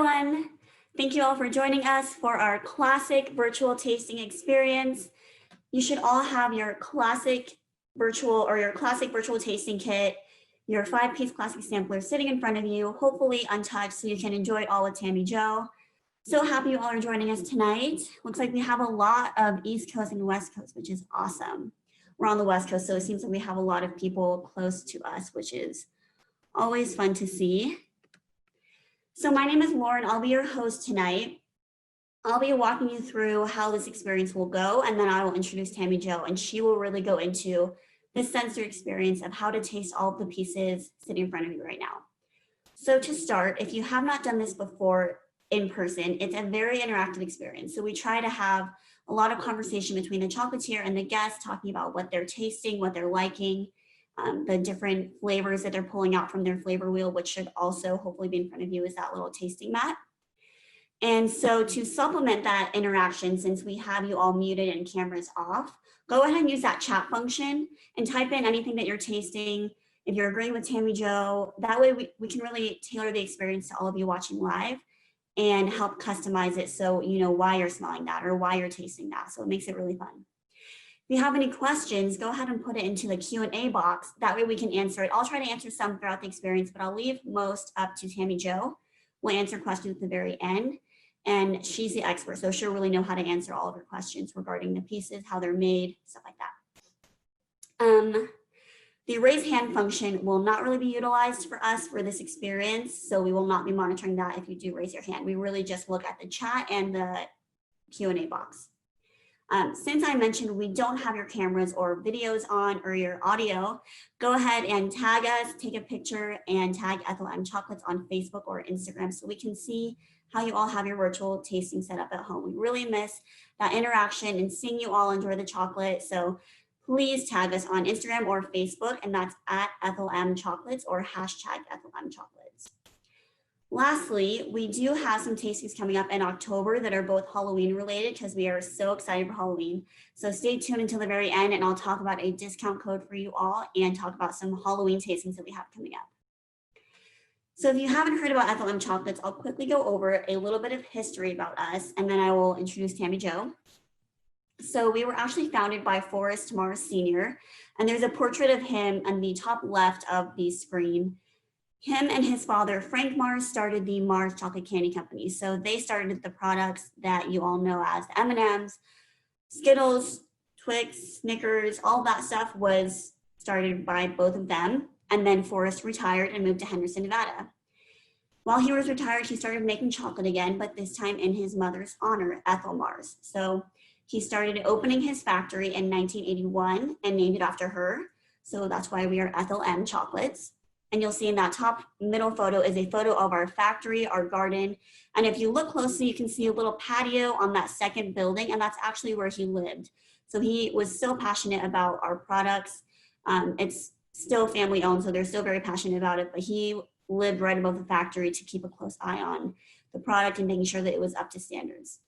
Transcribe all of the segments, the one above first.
everyone. Thank you all for joining us for our classic virtual tasting experience. You should all have your classic virtual tasting kit, your 5-piece classic sampler sitting in front of you, hopefully untouched so you can enjoy it all with Tammy Jo. So happy you all are joining us tonight. Looks like we have a lot of East Coast and West Coast, which is awesome. We're on the West Coast, so it seems like we have a lot of people close to us, which is always fun to see. So my name is Lauren. I'll be your host tonight. I'll be walking you through how this experience will go, and then I will introduce Tammy Jo, and she will really go into the sensory experience of how to taste all of the pieces sitting in front of you right now. So to start, if you have not done this before in person, it's a very interactive experience. So we try to have a lot of conversation between the chocolatier and the guests, talking about what they're tasting, what they're liking, the different flavors that they're pulling out from their flavor wheel, which should also hopefully be in front of you, is that little tasting mat. And so to supplement that interaction, since we have you all muted and cameras off, go ahead and use that chat function and type in anything that you're tasting. If you're agreeing with Tammy Jo, that way we can really tailor the experience to all of you watching live and help customize it so you know why you're smelling that or why you're tasting that. So it makes it really fun. If you have any questions, go ahead and put it into the Q&A box. That way we can answer it. I'll try to answer some throughout the experience, but I'll leave most up to Tammy Jo. We'll answer questions at the very end. And she's the expert, so she'll really know how to answer all of your questions regarding the pieces, how they're made, stuff like that. The raise hand function will not really be utilized for us for this experience, so we will not be monitoring that if you do raise your hand. We really just look at the chat and the Q&A box. Since I mentioned we don't have your cameras or videos on or your audio, go ahead and tag us, take a picture, and tag Ethel M Chocolates on Facebook or Instagram so we can see how you all have your virtual tasting set up at home. We really miss that interaction and seeing you all enjoy the chocolate. So please tag us on Instagram or Facebook, and that's at Ethel M Chocolates or hashtag Ethel M Chocolates. Lastly, we do have some tastings coming up in October that are both Halloween related because we are so excited for Halloween. So stay tuned until the very end and I'll talk about a discount code for you all and talk about some Halloween tastings that we have coming up. So if you haven't heard about Ethel M Chocolates, I'll quickly go over a little bit of history about us and then I will introduce Tammy Jo. So we were actually founded by Forrest Mars Sr. and there's a portrait of him on the top left of the screen. Him and his father, Frank Mars, started the Mars Chocolate Candy Company. So they started the products that you all know as M&Ms, Skittles, Twix, Snickers, all that stuff was started by both of them. And then Forrest retired and moved to Henderson, Nevada. While he was retired, he started making chocolate again, but this time in his mother's honor, Ethel Mars. So he started opening his factory in 1981 and named it after her. So that's why we are Ethel M Chocolates. And you'll see in that top middle photo is a photo of our factory, our garden. And if you look closely, you can see a little patio on that second building, and that's actually where he lived. So he was so passionate about our products. It's still family owned, so they're still very passionate about it, but he lived right above the factory to keep a close eye on the product and making sure that it was up to standards.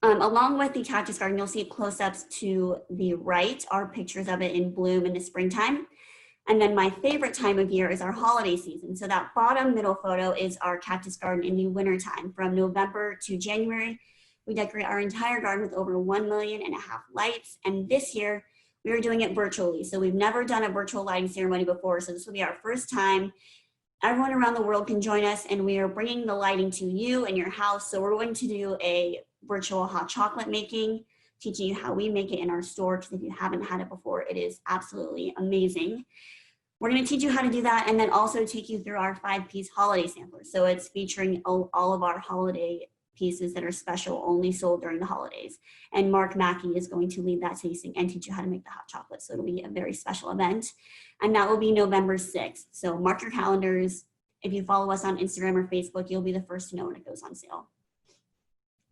Along with the cactus garden, you'll see close-ups to the right are pictures of it in bloom in the springtime. And then my favorite time of year is our holiday season. So that bottom middle photo is our cactus garden in the wintertime. From November to January, we decorate our entire garden with over 1.5 million lights. And this year, we are doing it virtually. So we've never done a virtual lighting ceremony before. So this will be our first time. Everyone around the world can join us and we are bringing the lighting to you and your house. So we're going to do a virtual hot chocolate making, teaching you how we make it in our store. Because if you haven't had it before, it is absolutely amazing. We're going to teach you how to do that and then also take you through our 5-piece holiday sampler. So it's featuring all of our holiday pieces that are special, only sold during the holidays. And Mark Mackey is going to lead that tasting and teach you how to make the hot chocolate. So it'll be a very special event. And that will be November 6th. So mark your calendars. If you follow us on Instagram or Facebook, you'll be the first to know when it goes on sale.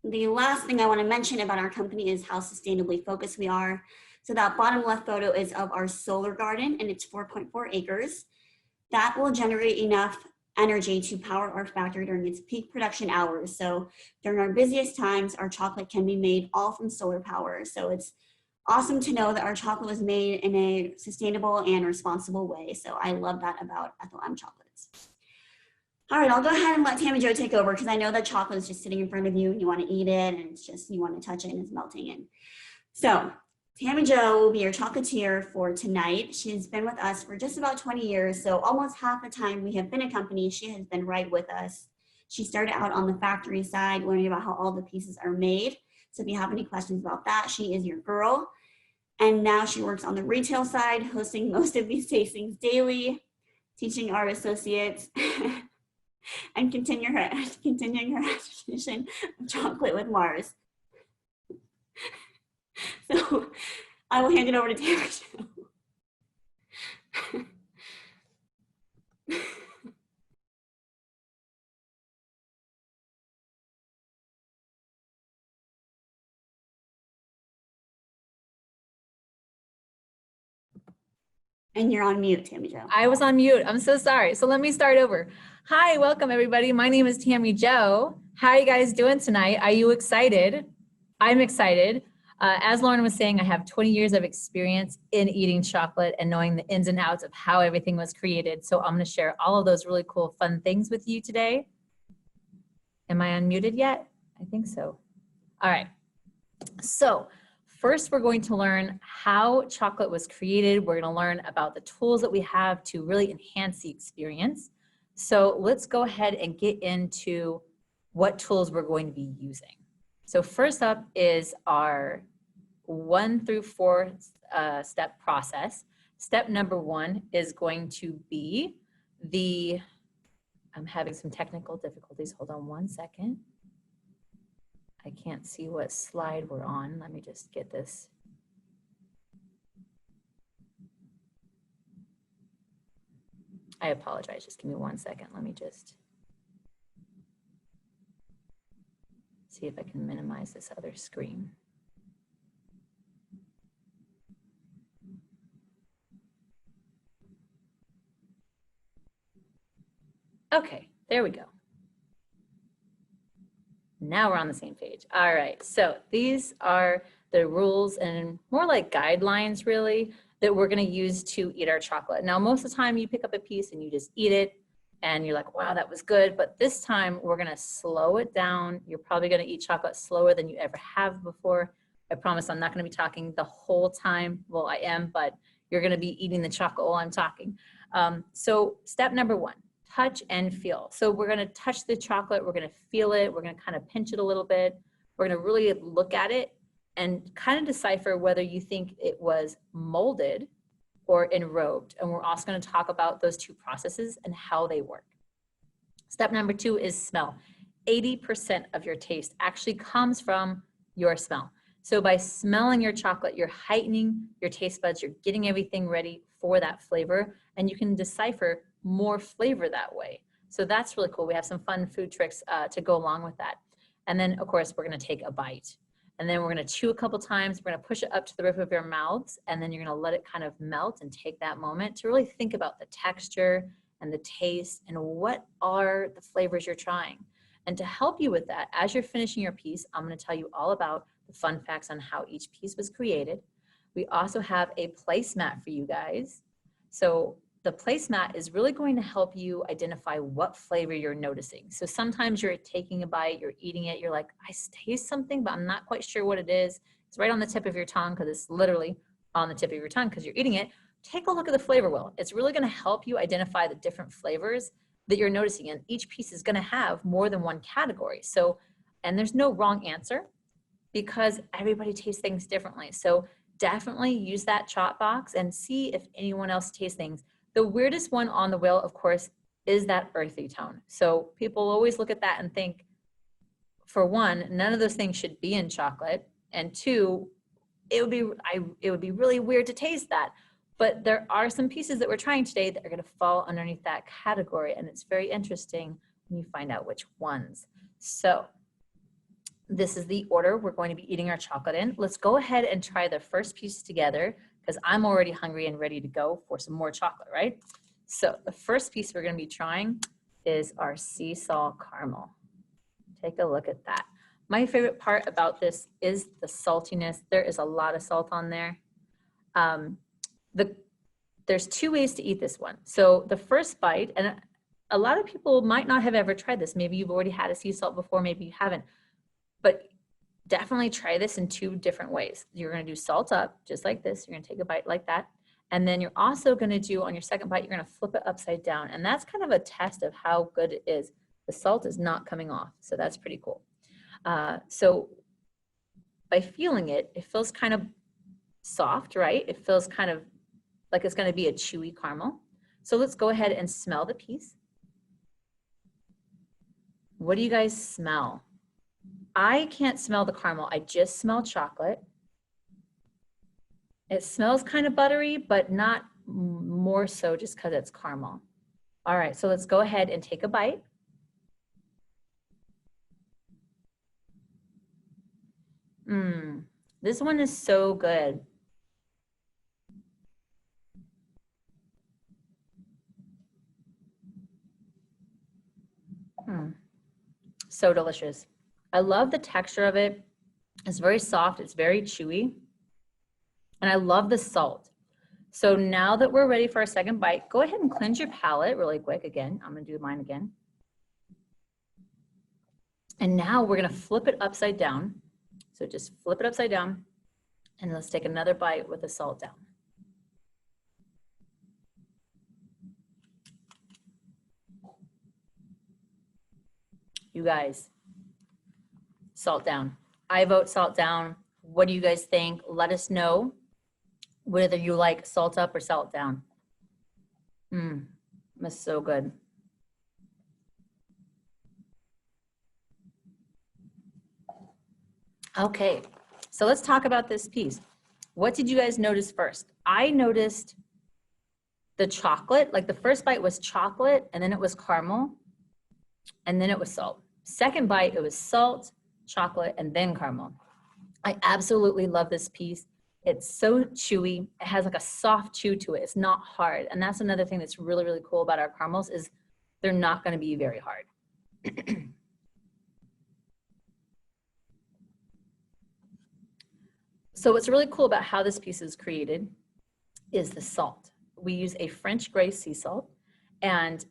The last thing I want to mention about our company is how sustainably focused we are. So that bottom left photo is of our solar garden and it's 4.4 acres. That will generate enough energy to power our factory during its peak production hours. So during our busiest times, our chocolate can be made all from solar power. So it's awesome to know that our chocolate was made in a sustainable and responsible way. So I love that about Ethel M Chocolates. All right, I'll go ahead and let Tammy Jo take over because I know that chocolate is just sitting in front of you and you want to eat it and it's just, you want to touch it and it's melting in. So Tammy Jo will be your chocolatier for tonight. She's been with us for just about 20 years. So almost half the time we have been a company, she has been right with us. She started out on the factory side, learning about how all the pieces are made. So if you have any questions about that, she is your girl. And now she works on the retail side, hosting most of these tastings daily, teaching our associates and continuing her education of chocolate with Mars. So I will hand it over to Tammy Jo. And you're on mute, Tammy Jo. I was on mute. I'm so sorry. So let me start over. Hi, welcome everybody. My name is Tammy Jo. How are you guys doing tonight? Are you excited? I'm excited. As Lauren was saying, I have 20 years of experience in eating chocolate and knowing the ins and outs of how everything was created. So I'm going to share all of those really cool, fun things with you today. Am I unmuted yet? I think so. All right. So first, we're going to learn how chocolate was created. We're going to learn about the tools that we have to really enhance the experience. So let's go ahead and get into what tools we're going to be using. So first up is our 1 through 4 step process. Step number 1 is going to be I'm having some technical difficulties. Hold on one second. I can't see what slide we're on. Let me just get this. I apologize. Just give me one second. Let me just see if I can minimize this other screen. Okay, there we go. Now we're on the same page. All right, so these are the rules and more like guidelines really that we're gonna use to eat our chocolate. Now, most of the time you pick up a piece and you just eat it and you're like, wow, that was good. But this time we're gonna slow it down. You're probably gonna eat chocolate slower than you ever have before. I promise I'm not gonna be talking the whole time. Well, I am, but you're gonna be eating the chocolate while I'm talking. So step number 1. Touch and feel. So we're going to touch the chocolate, we're going to feel it, we're going to kind of pinch it a little bit. We're going to really look at it and kind of decipher whether you think it was molded or enrobed. And we're also going to talk about those two processes and how they work. Step number 2 is smell. 80% of your taste actually comes from your smell. So by smelling your chocolate, you're heightening your taste buds, you're getting everything ready for that flavor, and you can decipher more flavor that way. So that's really cool. We have some fun food tricks to go along with that. And then of course, we're gonna take a bite. And then we're gonna chew a couple times, we're gonna push it up to the roof of your mouths, and then you're gonna let it kind of melt and take that moment to really think about the texture and the taste and what are the flavors you're trying. And to help you with that, as you're finishing your piece, I'm gonna tell you all about the fun facts on how each piece was created. We also have a placemat for you guys. So the placemat is really going to help you identify what flavor you're noticing. So sometimes you're taking a bite, you're eating it, you're like, I taste something, but I'm not quite sure what it is. It's right on the tip of your tongue because it's literally on the tip of your tongue because you're eating it. Take a look at the flavor wheel. It's really going to help you identify the different flavors that you're noticing. And each piece is going to have more than one category. So, and there's no wrong answer because everybody tastes things differently. So definitely use that chop box and see if anyone else tastes things. The weirdest one on the wheel, of course, is that earthy tone. So people always look at that and think, for one, none of those things should be in chocolate. And 2, it would be really weird to taste that. But there are some pieces that we're trying today that are going to fall underneath that category. And it's very interesting when you find out which ones. So this is the order we're going to be eating our chocolate in. Let's go ahead and try the first piece together because I'm already hungry and ready to go for some more chocolate, right? So the first piece we're going to be trying is our sea salt caramel. Take a look at that. My favorite part about this is the saltiness. There is a lot of salt on there. There's 2 ways to eat this one. So the first bite, and a lot of people might not have ever tried this. Maybe you've already had a sea salt before, maybe you haven't, but definitely try this in 2 different ways. You're gonna do salt up, just like this. You're gonna take a bite like that. And then you're also gonna do, on your second bite, you're gonna flip it upside down. And that's kind of a test of how good it is. The salt is not coming off, so that's pretty cool. So by feeling it, it feels kind of soft, right? It feels kind of like it's gonna be a chewy caramel. So let's go ahead and smell the piece. What do you guys smell? I can't smell the caramel, I just smell chocolate. It smells kind of buttery, but not more so just because it's caramel. All right, so let's go ahead and take a bite. This one is so good. So delicious. I love the texture of it. It's very soft, it's very chewy. And I love the salt. So now that we're ready for our second bite, go ahead and cleanse your palate really quick. Again, I'm gonna do mine again. And now we're gonna flip it upside down. So just flip it upside down and let's take another bite with the salt down. You guys, salt down. I vote salt down. What do you guys think? Let us know whether you like salt up or salt down. That's so good. Okay, so let's talk about this piece. What did you guys notice first? I noticed the chocolate, like the first bite was chocolate and then it was caramel and then it was salt. Second bite, it was salt, chocolate, and then caramel. I absolutely love this piece. It's so chewy. It has like a soft chew to it. It's not hard. And that's another thing that's really, really cool about our caramels is they're not gonna be very hard. So what's really cool about how this piece is created is the salt. We use a French gray sea salt, and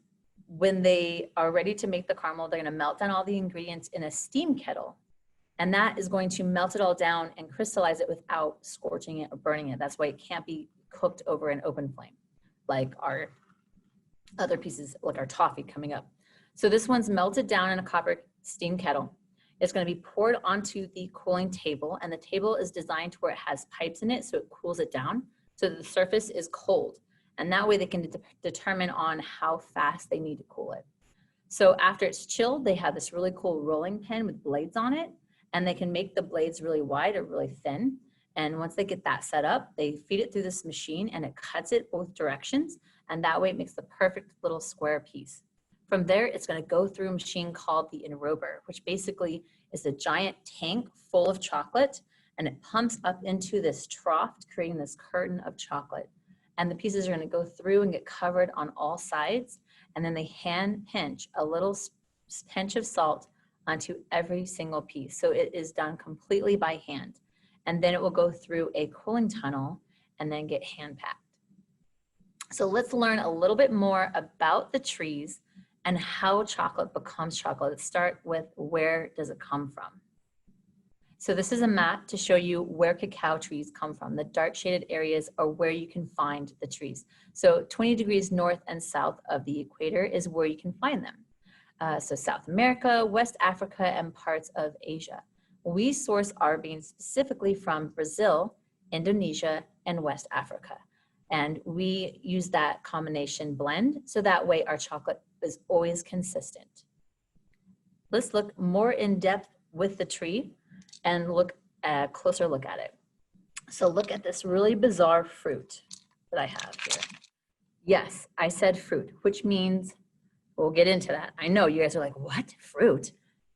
when they are ready to make the caramel, they're gonna melt down all the ingredients in a steam kettle, and that is going to melt it all down and crystallize it without scorching it or burning it. That's why it can't be cooked over an open flame, like our other pieces, like our toffee coming up. So this one's melted down in a copper steam kettle. It's going to be poured onto the cooling table, and the table is designed to where it has pipes in it so it cools it down so that the surface is cold. And that way they can determine on how fast they need to cool it. So after it's chilled, they have this really cool rolling pin with blades on it, and they can make the blades really wide or really thin. And once they get that set up, they feed it through this machine and it cuts it both directions. And that way it makes the perfect little square piece. From there, it's going to go through a machine called the Enrober, which basically is a giant tank full of chocolate, and it pumps up into this trough, creating this curtain of chocolate. And the pieces are going to go through and get covered on all sides, and then they hand pinch a little pinch of salt onto every single piece. So it is done completely by hand. And then it will go through a cooling tunnel and then get hand packed. So let's learn a little bit more about the trees and how chocolate becomes chocolate. Let's start with where does it come from? So this is a map to show you where cacao trees come from. The dark shaded areas are where you can find the trees. So 20 degrees north and south of the equator is where you can find them. So South America, West Africa, and parts of Asia. We source our beans specifically from Brazil, Indonesia, and West Africa. And we use that combination blend so that way our chocolate is always consistent. Let's look more in depth with the tree and look at a closer look at it. So look at this really bizarre fruit that I have here. Yes, I said fruit, which means we'll get into that. I know you guys are like, what? Fruit?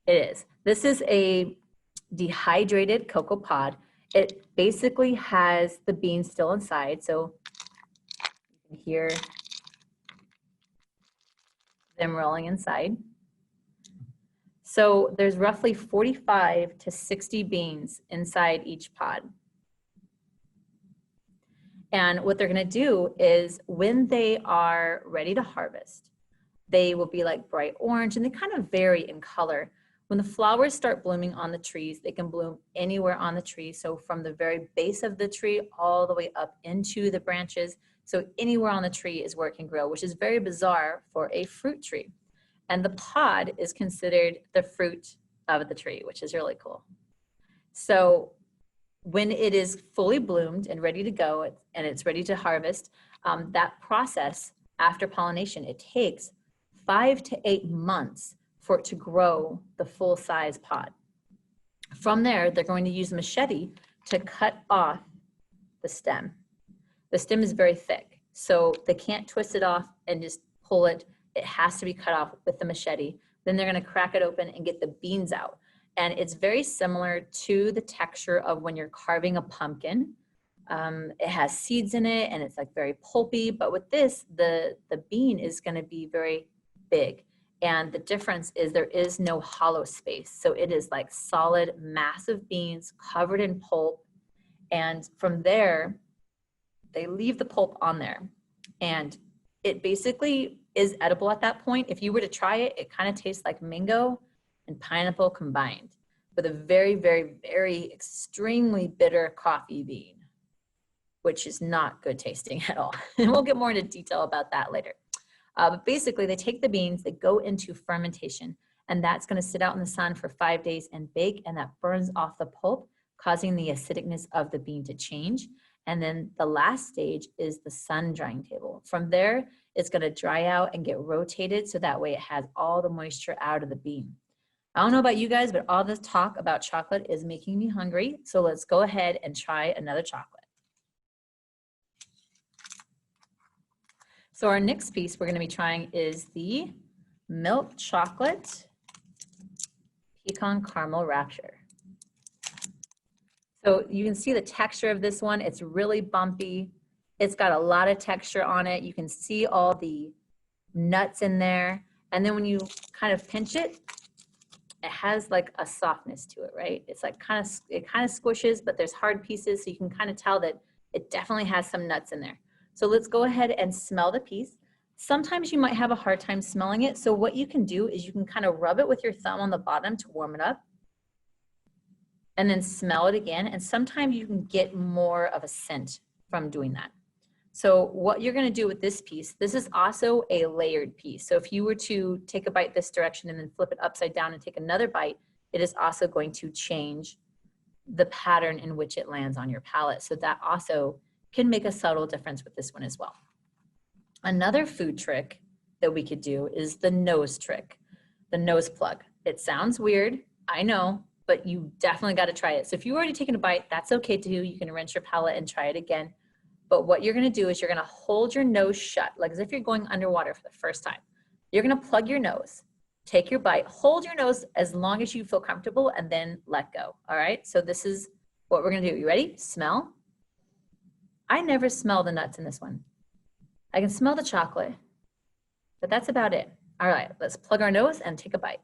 It is. This is a dehydrated cocoa pod. It basically has the beans still inside. So you can hear them rolling inside. So there's roughly 45 to 60 beans inside each pod. And what they're gonna do is when they are ready to harvest, They will be like bright orange and they kind of vary in color. When the flowers start blooming on the trees, they can bloom anywhere on the tree. So from the very base of the tree all the way up into the branches. So anywhere on the tree is where it can grow, which is very bizarre for a fruit tree. And the pod is considered the fruit of the tree, which is really cool. So when it is fully bloomed and ready to go and it's ready to harvest, that process after pollination, it takes 5 to 8 months for it to grow the full size pod. From there, they're going to use a machete to cut off the stem. The stem is very thick, so they can't twist it off and just pull it. It has to be cut off with the machete. Then they're going to crack it open and get the beans out. And it's very similar to the texture of when you're carving a pumpkin. It has seeds in it and it's like very pulpy, but with this, the bean is going to be very big. And the difference is there is no hollow space. So it is like solid, massive beans covered in pulp. And from there, they leave the pulp on there. And it basically is edible at that point. If you were to try it, it kind of tastes like mango and pineapple combined with a very, very, very extremely bitter coffee bean, which is not good tasting at all. And we'll get more into detail about that later. But basically, they take the beans, they go into fermentation, and that's going to sit out in the sun for 5 days and bake, and that burns off the pulp, causing the acidicness of the bean to change. And then the last stage is the sun drying table. From there, it's going to dry out and get rotated, so that way it has all the moisture out of the bean. I don't know about you guys, but all this talk about chocolate is making me hungry. So let's go ahead and try another chocolate. So our next piece we're going to be trying is the milk chocolate pecan caramel rapture. So you can see the texture of this one. It's really bumpy. It's got a lot of texture on it. You can see all the nuts in there. And then when you kind of pinch it, it has like a softness to it, right? It's like it kind of squishes, but there's hard pieces. So you can kind of tell that it definitely has some nuts in there. So let's go ahead and smell the piece. Sometimes you might have a hard time smelling it. So what you can do is you can kind of rub it with your thumb on the bottom to warm it up and then smell it again. And sometimes you can get more of a scent from doing that. So what you're going to do with this piece, this is also a layered piece. So if you were to take a bite this direction and then flip it upside down and take another bite, it is also going to change the pattern in which it lands on your palate. So that also can make a subtle difference with this one as well. Another food trick that we could do is the nose trick, the nose plug. It sounds weird, I know, but you definitely got to try it. So if you've already taken a bite, that's okay too. You can rinse your palate and try it again. But what you're going to do is you're going to hold your nose shut, like as if you're going underwater for the first time. You're going to plug your nose, take your bite, hold your nose as long as you feel comfortable, and then let go. All right. So this is what we're going to do. You ready? Smell. I never smell the nuts in this one. I can smell the chocolate, but that's about it. All right, let's plug our nose and take a bite.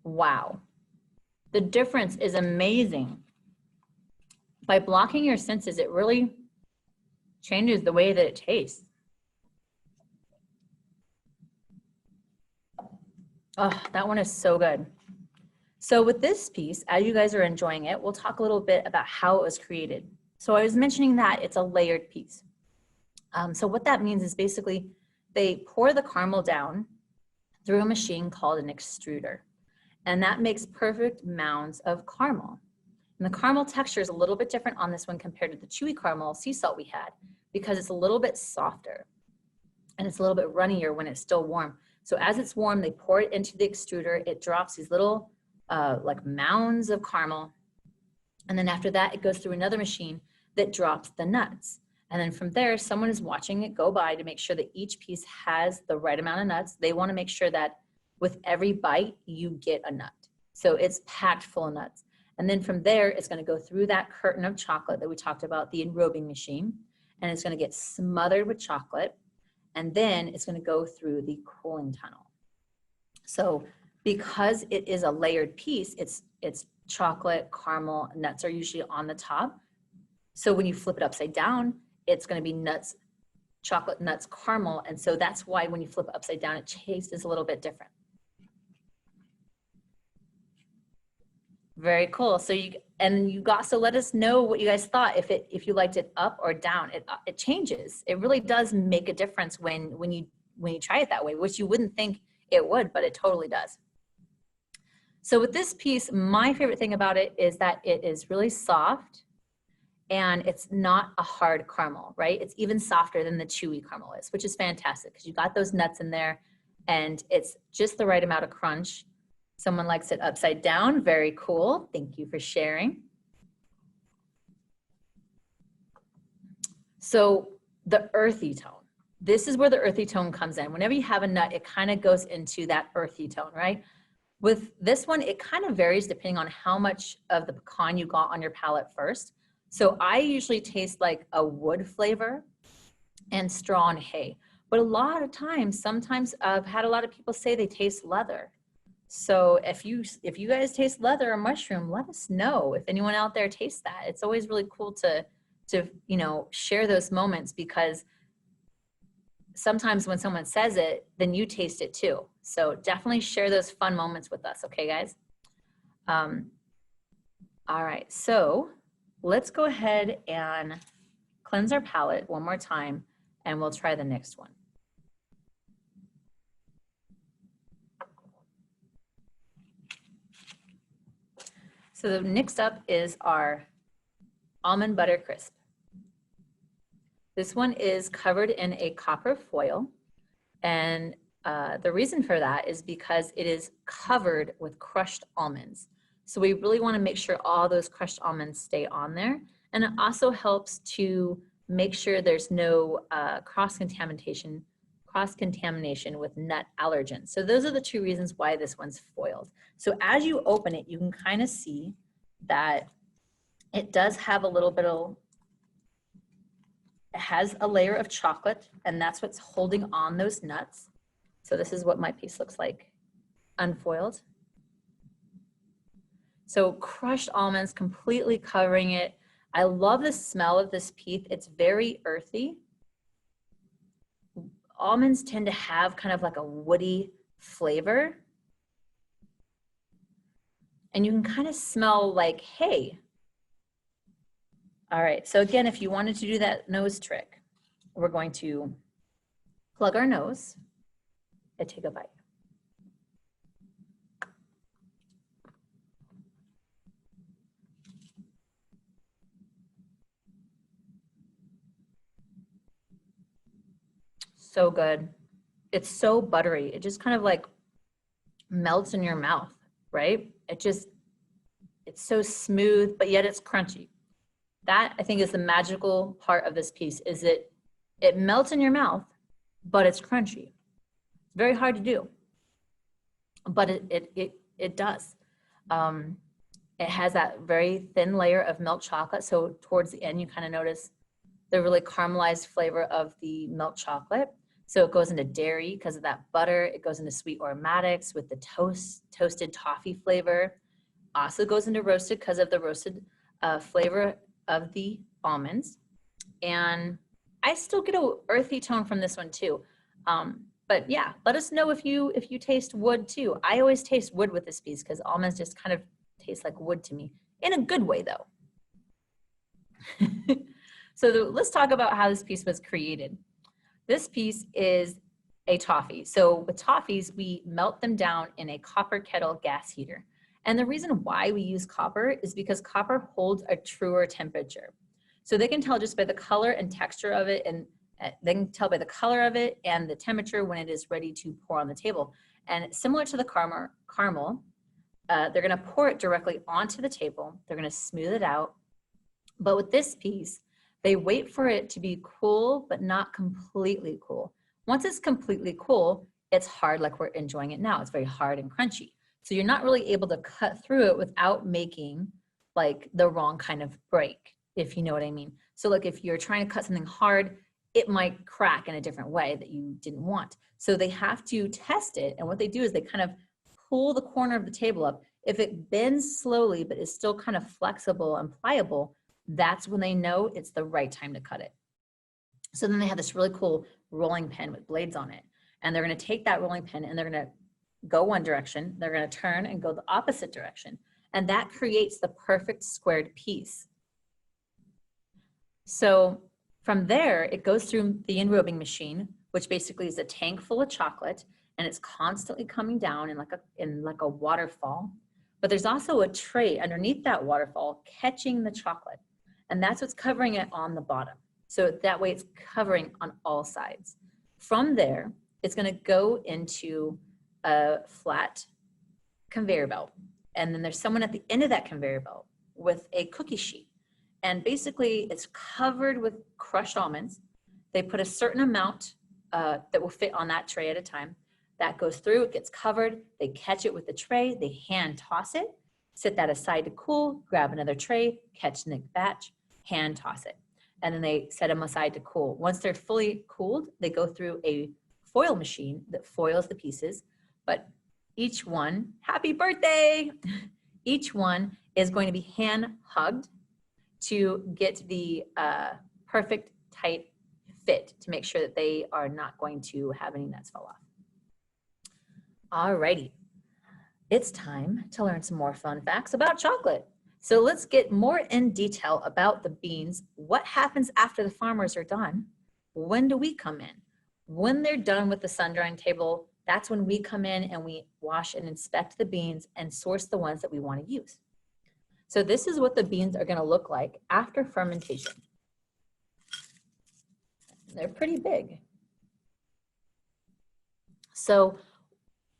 Wow, the difference is amazing. By blocking your senses, it really changes the way that it tastes. Oh, that one is so good. So with this piece, as you guys are enjoying it, we'll talk a little bit about how it was created. So I was mentioning that it's a layered piece. So what that means is basically they pour the caramel down through a machine called an extruder. And that makes perfect mounds of caramel. And the caramel texture is a little bit different on this one compared to the chewy caramel sea salt we had, because it's a little bit softer and it's a little bit runnier when it's still warm. So as it's warm, they pour it into the extruder. It drops these little like mounds of caramel. And then after that, it goes through another machine that drops the nuts. And then from there, someone is watching it go by to make sure that each piece has the right amount of nuts. They want to make sure that with every bite, you get a nut. So it's packed full of nuts. And then from there, it's going to go through that curtain of chocolate that we talked about, the enrobing machine, and it's going to get smothered with chocolate. And then it's going to go through the cooling tunnel. So because it is a layered piece, it's chocolate, caramel, nuts are usually on the top. So when you flip it upside down, it's going to be nuts, chocolate, nuts, caramel. And so that's why when you flip it upside down, it tastes a little bit different. Very cool. So you also let us know what you guys thought, if you liked it up or down. It changes. It really does make a difference when you try it that way, which you wouldn't think it would, but it totally does. So with this piece, my favorite thing about it is that it is really soft and it's not a hard caramel, right? It's even softer than the chewy caramel is, which is fantastic because you got those nuts in there and it's just the right amount of crunch. Someone likes it upside down. Very cool. Thank you for sharing. So the earthy tone. This is where the earthy tone comes in. Whenever you have a nut, it kind of goes into that earthy tone, right? With this one, it kind of varies depending on how much of the pecan you got on your palate first. So I usually taste like a wood flavor and straw and hay. But a lot of times, sometimes I've had a lot of people say they taste leather. So if you guys taste leather or mushroom, let us know if anyone out there tastes that. It's always really cool to share those moments, because sometimes when someone says it, then you taste it too. So definitely share those fun moments with us, okay, guys? All right, so let's go ahead and cleanse our palate one more time, and we'll try the next one. So next up is our almond butter crisp. This one is covered in a copper foil, and the reason for that is because it is covered with crushed almonds. So we really want to make sure all those crushed almonds stay on there, and it also helps to make sure there's no cross-contamination with nut allergens. So those are the two reasons why this one's foiled. So as you open it, you can kind of see that it does have a little bit of, it has a layer of chocolate, and that's what's holding on those nuts. So this is what my piece looks like unfoiled. So crushed almonds completely covering it. I love the smell of this piece. It's very earthy. Almonds tend to have kind of like a woody flavor. And you can kind of smell like hay. All right, so again, if you wanted to do that nose trick, we're going to plug our nose and take a bite. So good. It's so buttery. It just kind of like melts in your mouth, right? It's so smooth, but yet it's crunchy. That, I think, is the magical part of this piece, is it melts in your mouth, but it's crunchy. It's very hard to do, but it does. It has that very thin layer of milk chocolate. So towards the end, you kind of notice the really caramelized flavor of the milk chocolate. So it goes into dairy because of that butter. It goes into sweet aromatics with the toasted toffee flavor. Also goes into roasted because of the roasted flavor of the almonds. And I still get a earthy tone from this one too. But yeah, let us know if you taste wood too. I always taste wood with this piece because almonds just kind of taste like wood to me, in a good way though. So let's talk about how this piece was created. This piece is a toffee. So with toffees, we melt them down in a copper kettle gas heater. And the reason why we use copper is because copper holds a truer temperature. So they can tell just by the color and texture of it, and they can tell by the color of it and the temperature when it is ready to pour on the table. And similar to the caramel, they're gonna pour it directly onto the table. They're gonna smooth it out. But with this piece, they wait for it to be cool, but not completely cool. Once it's completely cool, it's hard like we're enjoying it now. It's very hard and crunchy. So you're not really able to cut through it without making like the wrong kind of break, if you know what I mean. So like if you're trying to cut something hard, it might crack in a different way that you didn't want. So they have to test it. And what they do is they kind of pull the corner of the table up. If it bends slowly, but is still kind of flexible and pliable, that's when they know it's the right time to cut it. So then they have this really cool rolling pin with blades on it. And they're gonna take that rolling pin and they're gonna go one direction, they're gonna turn and go the opposite direction. And that creates the perfect squared piece. So from there, it goes through the enrobing machine, which basically is a tank full of chocolate, and it's constantly coming down in like a waterfall. But there's also a tray underneath that waterfall catching the chocolate, and that's what's covering it on the bottom. So that way it's covering on all sides. From there, it's gonna go into a flat conveyor belt. And then there's someone at the end of that conveyor belt with a cookie sheet. And basically it's covered with crushed almonds. They put a certain amount that will fit on that tray at a time. That goes through, it gets covered, they catch it with the tray, they hand toss it, set that aside to cool, grab another tray, catch the next batch, hand toss it. And then they set them aside to cool. Once they're fully cooled, they go through a foil machine that foils the pieces, but each one, happy birthday! Each one is going to be hand hugged to get the perfect tight fit to make sure that they are not going to have any nuts fall off. Alrighty, it's time to learn some more fun facts about chocolate. So let's get more in detail about the beans. What happens after the farmers are done? When do we come in? When they're done with the sun drying table, that's when we come in and we wash and inspect the beans and source the ones that we want to use. So this is what the beans are going to look like after fermentation. They're pretty big. So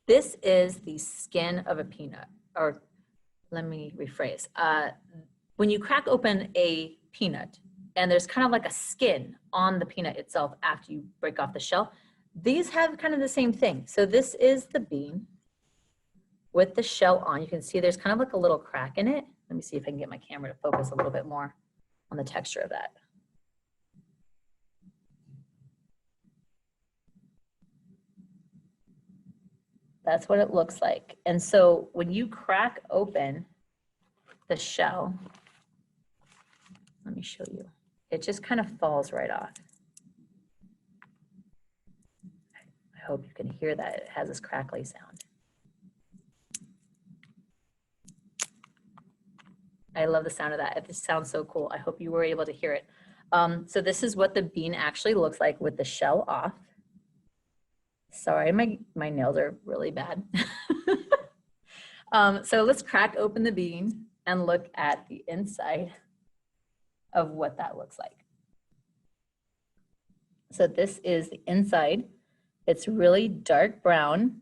this is the skin of a peanut, or let me rephrase. When you crack open a peanut and there's kind of like a skin on the peanut itself after you break off the shell, these have kind of the same thing. So this is the bean with the shell on. You can see there's kind of like a little crack in it. Let me see if I can get my camera to focus a little bit more on the texture of that. That's what it looks like. And so when you crack open the shell, let me show you. It just kind of falls right off. I hope you can hear that. It has this crackly sound. I love the sound of that. It just sounds so cool. I hope you were able to hear it. So this is what the bean actually looks like with the shell off. Sorry, my nails are really bad. So let's crack open the bean and look at the inside of what that looks like. So this is the inside. It's really dark brown.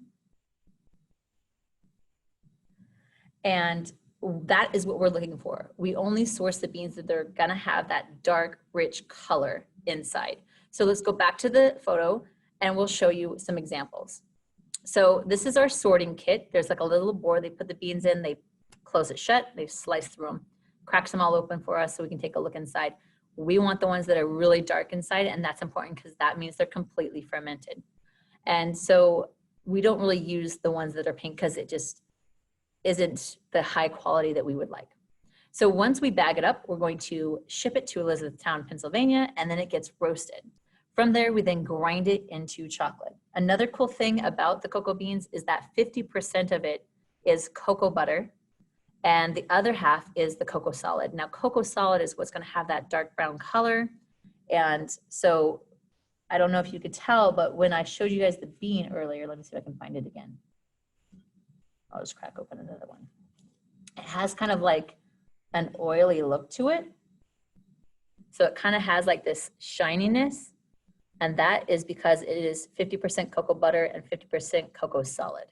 And that is what we're looking for. We only source the beans that they're gonna have that dark, rich color inside. So let's go back to the photo and we'll show you some examples. So this is our sorting kit. There's like a little board, they put the beans in, they close it shut, they slice through them, cracks them all open for us so we can take a look inside. We want the ones that are really dark inside, and that's important because that means they're completely fermented. And so we don't really use the ones that are pink because it just isn't the high quality that we would like. So once we bag it up, we're going to ship it to Elizabethtown, Pennsylvania, and then it gets roasted. From there, we then grind it into chocolate. Another cool thing about the cocoa beans is that 50% of it is cocoa butter, and the other half is the cocoa solid. Now, cocoa solid is what's gonna have that dark brown color. And so I don't know if you could tell, but when I showed you guys the bean earlier, let me see if I can find it again. I'll just crack open another one. It has kind of like an oily look to it. So it kind of has like this shininess, and that is because it is 50% cocoa butter and 50% cocoa solid.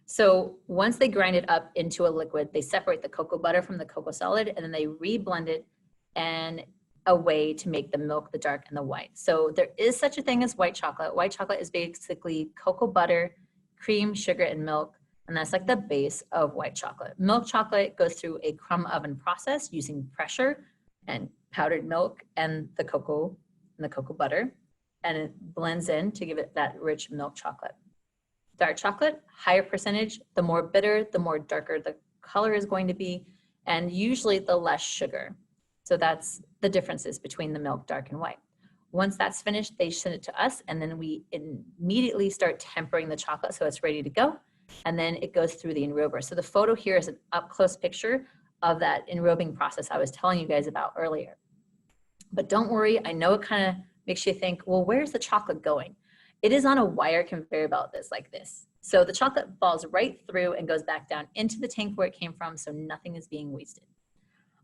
So once they grind it up into a liquid, they separate the cocoa butter from the cocoa solid, and then they re-blend it and a way to make the milk, the dark, and the white. So there is such a thing as white chocolate. White chocolate is basically cocoa butter, cream, sugar, and milk, and that's like the base of white chocolate. Milk chocolate goes through a crumb oven process using pressure and powdered milk and the cocoa butter, and it blends in to give it that rich milk chocolate. Dark chocolate, higher percentage, the more bitter, the more darker the color is going to be, and usually the less sugar. So that's the differences between the milk, dark and white. Once that's finished, they send it to us, and then we immediately start tempering the chocolate so it's ready to go, and then it goes through the enrober. So the photo here is an up-close picture of that enrobing process I was telling you guys about earlier. But don't worry, I know it kind of makes you think, well, where's the chocolate going? It is on a wire conveyor belt that's like this. So the chocolate falls right through and goes back down into the tank where it came from, so nothing is being wasted.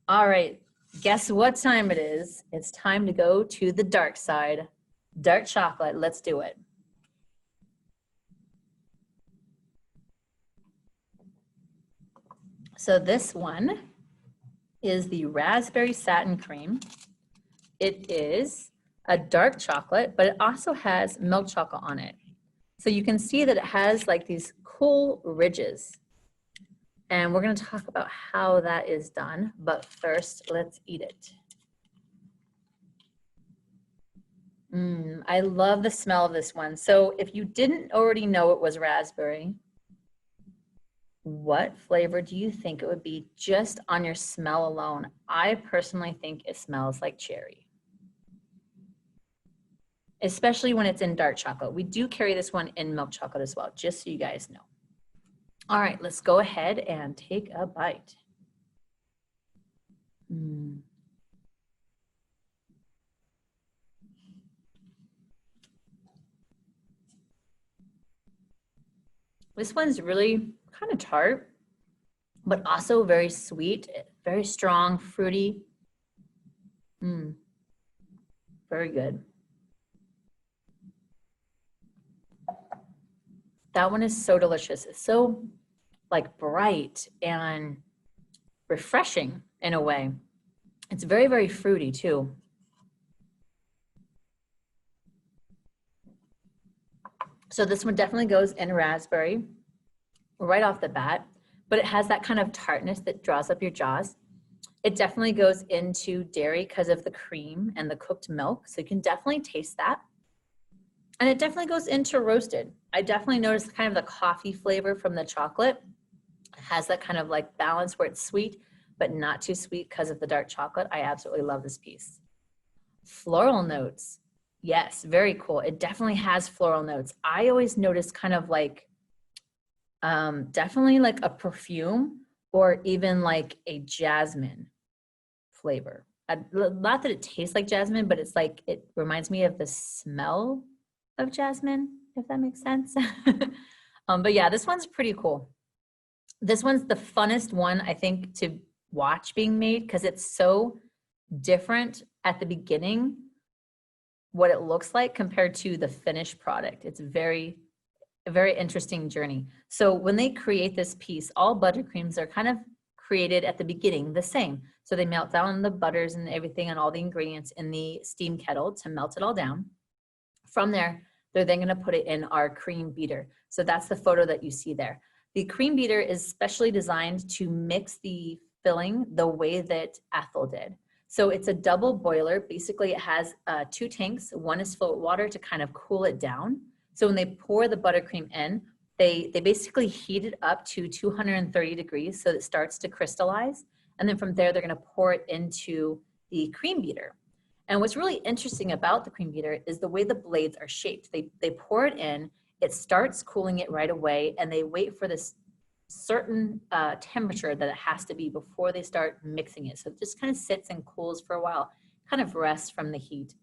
All right, guess what time it is? It's time to go to the dark side. Dark chocolate, let's do it. So this one is the raspberry satin cream. It is a dark chocolate, but it also has milk chocolate on it. So you can see that it has like these cool ridges. And we're going to talk about how that is done. But first, let's eat it. I love the smell of this one. So if you didn't already know it was raspberry, what flavor do you think it would be just on your smell alone? I personally think it smells like cherry, especially when it's in dark chocolate. We do carry this one in milk chocolate as well, just so you guys know. All right, let's go ahead and take a bite. This one's really kind of tart, but also very sweet, very strong, fruity. Very good. That one is so delicious. It's so like bright and refreshing in a way. It's very, very fruity too. So this one definitely goes in raspberry right off the bat, but it has that kind of tartness that draws up your jaws. It definitely goes into dairy because of the cream and the cooked milk. So you can definitely taste that. And it definitely goes into roasted. I definitely noticed kind of the coffee flavor from the chocolate. It has that kind of like balance where it's sweet, but not too sweet because of the dark chocolate. I absolutely love this piece. Floral notes. Yes, very cool. It definitely has floral notes. I always notice kind of like, definitely like a perfume or even like a jasmine flavor. Not that it tastes like jasmine, but it's like, it reminds me of the smell of jasmine, if that makes sense. But yeah, this one's pretty cool. This one's the funnest one, I think, to watch being made because it's so different at the beginning, what it looks like compared to the finished product. It's a very interesting journey. So when they create this piece, all buttercreams are kind of created at the beginning the same. So they melt down the butters and everything and all the ingredients in the steam kettle to melt it all down. From there, they're then going to put it in our cream beater. So that's the photo that you see there. The cream beater is specially designed to mix the filling the way that Ethel did. So it's a double boiler. Basically, it has 2 tanks. One is full of water to kind of cool it down. So when they pour the buttercream in, they basically heat it up to 230 degrees so it starts to crystallize. And then from there, they're going to pour it into the cream beater. And what's really interesting about the cream beater is the way the blades are shaped. They pour it in, it starts cooling it right away, and they wait for this certain temperature that it has to be before they start mixing it. So it just kind of sits and cools for a while, kind of rests from the heat.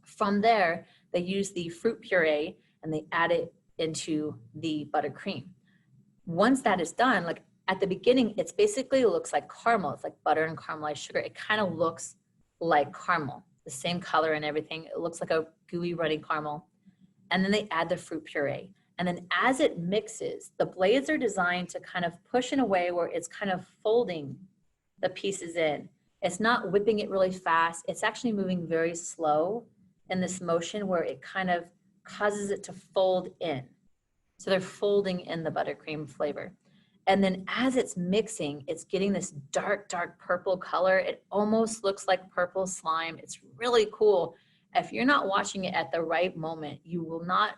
From there, they use the fruit puree and they add it into the buttercream. Once that is done, like at the beginning, it's basically looks like caramel. It's like butter and caramelized sugar. It kind of looks like caramel, the same color and everything. It looks like a gooey runny caramel. And then they add the fruit puree. And then as it mixes, the blades are designed to kind of push in a way where it's kind of folding the pieces in. It's not whipping it really fast. It's actually moving very slow in this motion where it kind of causes it to fold in. So they're folding in the buttercream flavor. And then as it's mixing, it's getting this dark, dark purple color. It almost looks like purple slime. It's really cool. If you're not watching it at the right moment, you will not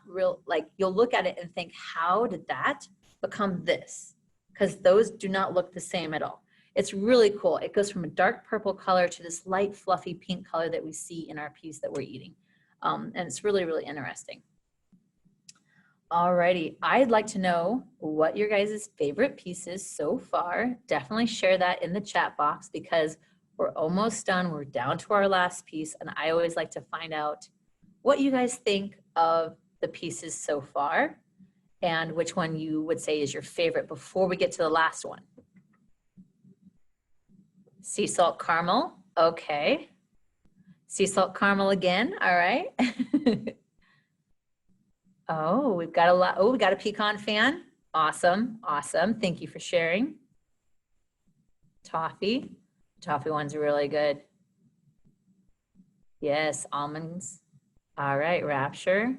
you'll look at it and think, how did that become this? Because those do not look the same at all. It's really cool. It goes from a dark purple color to this light fluffy pink color that we see in our piece that we're eating. And it's really, really interesting. Alrighty, I'd like to know what your guys' favorite pieces so far. Definitely share that in the chat box because we're almost done. We're down to our last piece, and I always like to find out what you guys think of the pieces so far and which one you would say is your favorite before we get to the last one. Sea salt caramel, okay. Sea salt caramel again, all right. Oh, we've got a lot. Oh, we got a pecan fan. Awesome, awesome. Thank you for sharing. Toffee. Toffee one's really good. Yes, almonds. All right, rapture.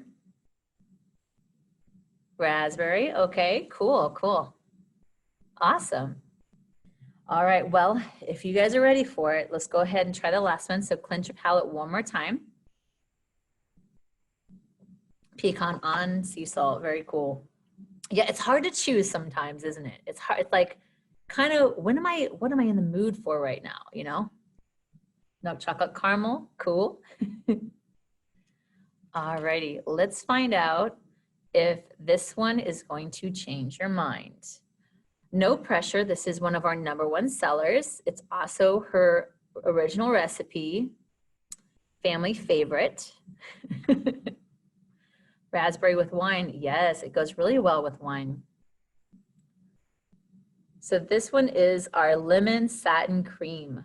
Raspberry. Okay, cool, cool. Awesome. All right, well, if you guys are ready for it, let's go ahead and try the last one. So clench your palate one more time. Pecan on sea salt, very cool. Yeah, it's hard to choose sometimes, isn't it? It's hard, it's like kind of, what am I in the mood for right now, you know? No, chocolate caramel, cool. Alrighty, let's find out if this one is going to change your mind. No pressure, this is one of our #1 sellers. It's also her original recipe, family favorite. Raspberry with wine, yes, it goes really well with wine. So this one is our lemon satin cream.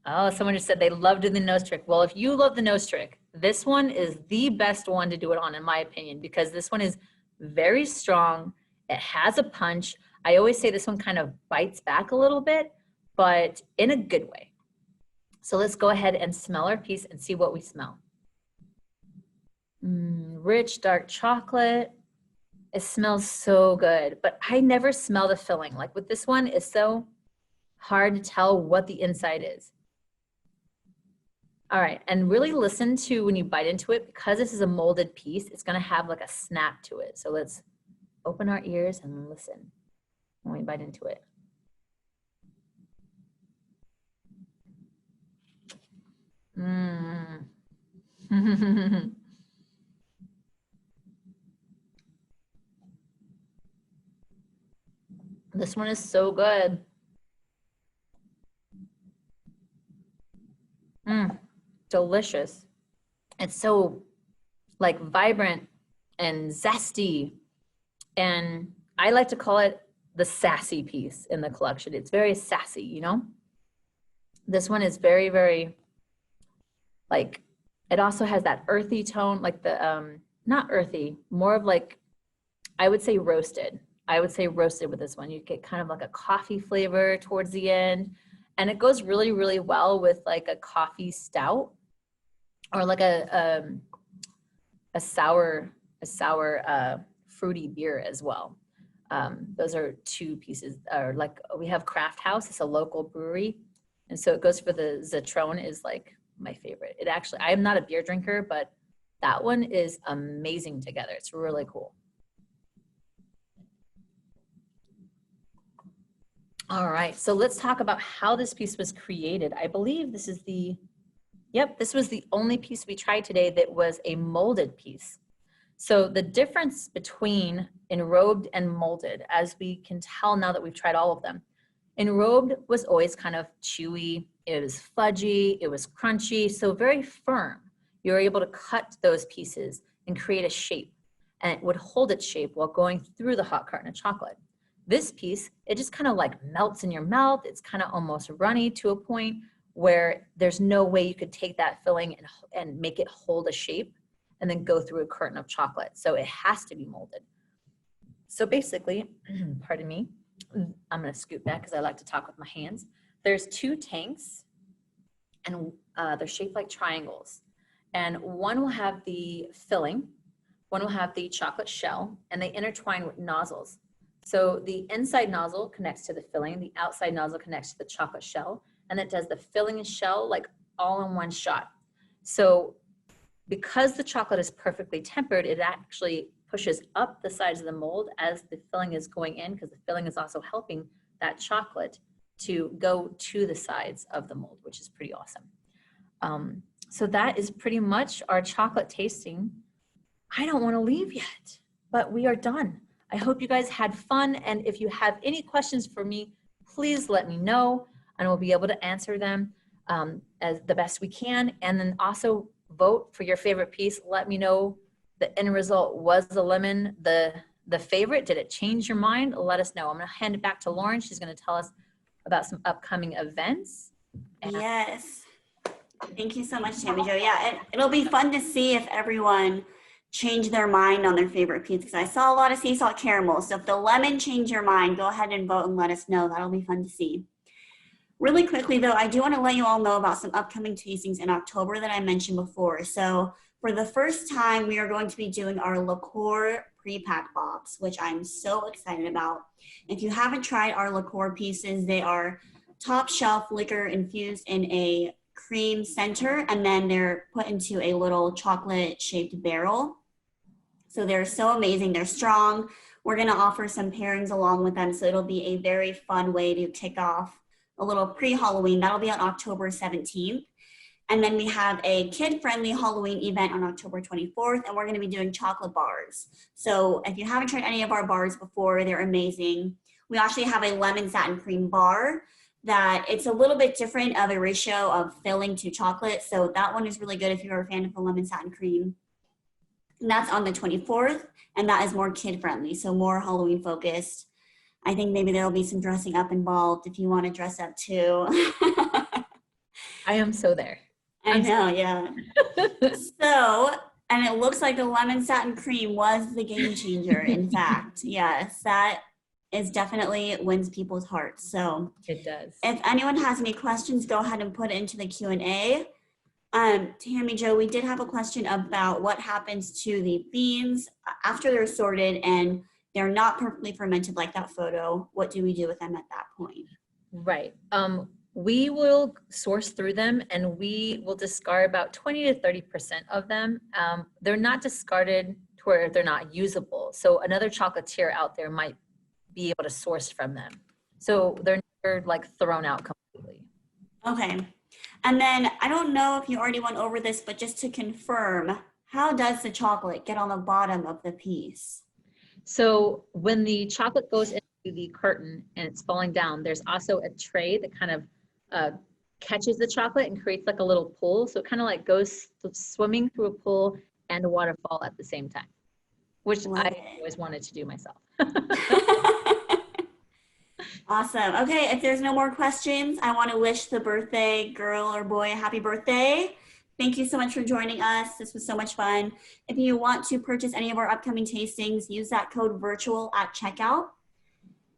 Oh, someone just said they loved the nose trick. Well, if you love the nose trick, this one is the best one to do it on, in my opinion, because this one is very strong. It has a punch. I always say this one kind of bites back a little bit, but in a good way. So let's go ahead and smell our piece and see what we smell. Rich dark chocolate. It smells so good, but I never smell the filling. Like with this one, it's so hard to tell what the inside is. All right, and really listen to when you bite into it, because this is a molded piece, it's gonna have like a snap to it. So let's open our ears and listen when we bite into it. This one is so good. Delicious. It's so like vibrant and zesty. And I like to call it the sassy piece in the collection. It's very sassy, you know? This one is very, very, like, it also has that earthy tone, like the, not earthy, more of like, I would say roasted. I would say roasted with this one. You get kind of like a coffee flavor towards the end. And it goes really, really well with like a coffee stout or like a sour fruity beer as well. Those are two pieces. Or like we have Craft House. It's a local brewery. And so it goes for the Zitron is like my favorite. It actually, I am not a beer drinker, but that one is amazing together. It's really cool. All right, so let's talk about how this piece was created. I believe this is the, yep, this was the only piece we tried today that was a molded piece. So the difference between enrobed and molded, as we can tell now that we've tried all of them, enrobed was always kind of chewy, it was fudgy, it was crunchy, so very firm. You were able to cut those pieces and create a shape, and it would hold its shape while going through the hot carton of chocolate. This piece, it just kind of like melts in your mouth. It's kind of almost runny to a point where there's no way you could take that filling and make it hold a shape and then go through a curtain of chocolate. So it has to be molded. So basically, pardon me, I'm gonna scoot back because I like to talk with my hands. There's two tanks and they're shaped like triangles. And one will have the filling, one will have the chocolate shell, and they intertwine with nozzles. So the inside nozzle connects to the filling, the outside nozzle connects to the chocolate shell, and it does the filling and shell like all in one shot. So because the chocolate is perfectly tempered, it actually pushes up the sides of the mold as the filling is going in, because the filling is also helping that chocolate to go to the sides of the mold, which is pretty awesome. So that is pretty much our chocolate tasting. I don't want to leave yet, but we are done. I hope you guys had fun. And if you have any questions for me, please let me know and we'll be able to answer them as the best we can. And then also vote for your favorite piece. Let me know the end result. Was the lemon the favorite? Did it change your mind? Let us know. I'm going to hand it back to Lauren. She's going to tell us about some upcoming events. Yes. Thank you so much, Tammy Jo. Yeah, it'll be fun to see if everyone changed their mind on their favorite piece, because I saw a lot of sea salt caramel. So if the lemon changed your mind, go ahead and vote and let us know. That'll be fun to see. Really quickly though, I do want to let you all know about some upcoming tastings in October that I mentioned before. So for the first time, we are going to be doing our liqueur pre-pack box, which I'm so excited about. If you haven't tried our liqueur pieces, they are top shelf liquor infused in a cream center, and then they're put into a little chocolate shaped barrel. So they're so amazing. They're strong. We're going to offer some pairings along with them. So it'll be a very fun way to kick off a little pre-Halloween. That'll be on October 17th. And then we have a kid-friendly Halloween event on October 24th, and we're going to be doing chocolate bars. So if you haven't tried any of our bars before, they're amazing. We actually have a lemon satin cream bar that it's a little bit different of a ratio of filling to chocolate. So that one is really good if you're a fan of the lemon satin cream. And that's on the 24th, and that is more kid-friendly, so more Halloween focused. I think maybe there'll be some dressing up involved if you want to dress up too. I am so there. I know, yeah. So, and it looks like the lemon satin cream was the game changer, in fact. Yes, that is definitely wins people's hearts. So it does. If anyone has any questions, go ahead and put it into the Q&A. Tammy Jo, we did have a question about what happens to the beans after they're sorted and they're not perfectly fermented like that photo. What do we do with them at that point? Right. We will source through them and we will discard about 20 to 30% of them. They're not discarded to where they're not usable. So another chocolatier out there might be able to source from them. So they're never like thrown out completely. Okay. And then I don't know if you already went over this, but just to confirm, how does the chocolate get on the bottom of the piece? So when the chocolate goes into the curtain and it's falling down, there's also a tray that kind of catches the chocolate and creates like a little pool. So it kind of like goes swimming through a pool and a waterfall at the same time, which I always wanted to do myself. Awesome. Okay, if there's no more questions, I want to wish the birthday girl or boy a happy birthday. Thank you so much for joining us. This was so much fun. If you want to purchase any of our upcoming tastings, use that code VIRTUAL at checkout,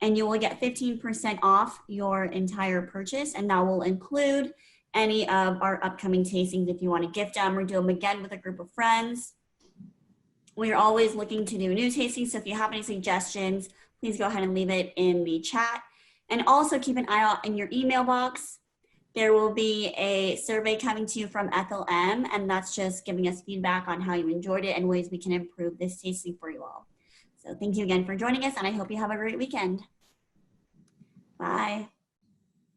and you will get 15% off your entire purchase, and that will include any of our upcoming tastings if you want to gift them or do them again with a group of friends. We are always looking to do new tastings, so if you have any suggestions, please go ahead and leave it in the chat. And also keep an eye out in your email box. There will be a survey coming to you from Ethel M, and that's just giving us feedback on how you enjoyed it and ways we can improve this tasting for you all. So thank you again for joining us, and I hope you have a great weekend. Bye.